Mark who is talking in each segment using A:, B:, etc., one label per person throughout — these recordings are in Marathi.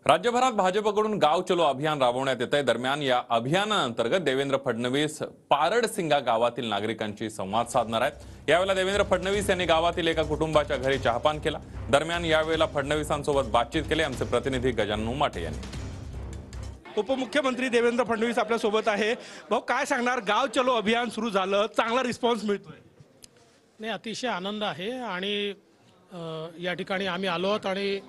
A: राज्यभरात भाजपकडून गाव चलो अभियान राबवण्यात येत आहे। दरम्यान या अभियानाअंतर्गत देवेंद्र फडणवीस पारडसिंगा गावातील नागरिकांशी संवाद साधणार आहेत। यावेळेला देवेंद्र फडणवीस यांनी गावातील एका कुटुंबाच्या घरी चहापान केला। दरम्यान यावेळेला फडणवीसांसोबत बातचीत केली। आमचे प्रतिनिधी गजानन उमाटे यांनी।
B: उपमुख्यमंत्री देवेंद्र फडणवीस आपल्या सोबत आहे। भाऊ, काय सांगणार? गाव चलो अभियान सुरू झालं, चांगला रिस्पॉन्स मिळतोय?
C: नाही, अतिशय आनंद आहे आणि या ठिकाणी आम्ही आलो आहोत आणि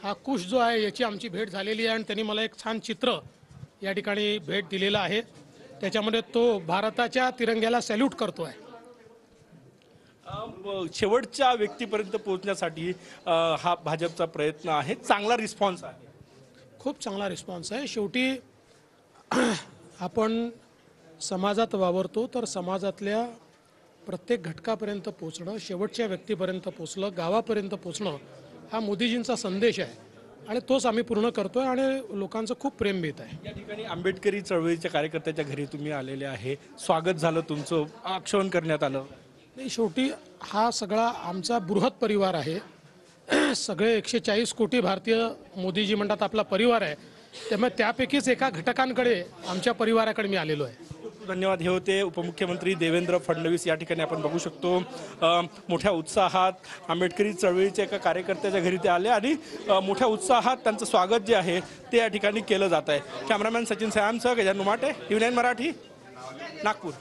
C: हा कुश जो आहे याची आमची भेट झालेली आहे आणि त्यांनी मला एक छान चित्र या ठिकाणी भेट दिलेलं आहे। त्याच्यामध्ये तो भारताच्या तिरंग्याला सॅल्यूट करतोय।
B: शेवटच्या व्यक्तीपर्यंत पोहोचण्यासाठी हा भाजपचा प्रयत्न आहे। चांगला रिस्पॉन्स आहे,
C: खूप चांगला रिस्पॉन्स आहे। शेवटी आपण समाजात वावरतो तर समाजातल्या प्रत्येक घटकापर्यंत पोहोचणं, शेवटच्या व्यक्तीपर्यंत पोहोचणं, गावापर्यंत पोहोचणं हा मोदीजींचा संदेश आहे आणि तोच आम्ही पूर्ण करतोय आणि लोकांचं खूप प्रेम मिळत आहे।
B: या ठिकाणी आंबेडकरी चळवळीच्या कार्यकर्त्याच्या घरी तुम्ही आलेले आहे, स्वागत झालं, तुमचं आक्षेपण करण्यात आलं।
C: नाही, शेवटी हा सगळा आमचा बृहत परिवार आहे। सगळे 140 कोटी भारतीय मोदीजी म्हणतात आपला परिवार आहे, त्यामुळे त्यापैकीच एका घटकांकडे आमच्या परिवाराकडे मी आलेलो आहे।
B: धन्यवाद। हे होते उपमुख्यमंत्री देवेंद्र फडणवीस। या ठिकाणी आपण बघू शकतो मोठ्या उत्साहात आंबेडकरी चळवळीच्या एका कार्यकर्त्याच्या घरी ते आले आणि मोठ्या उत्साहात त्यांचं स्वागत जे आहे ते या ठिकाणी केलं जात आहे। कॅमेरामॅन सचिन सयामसह गजानन उमाटे, न्यूज 9 मराठी, नागपूर।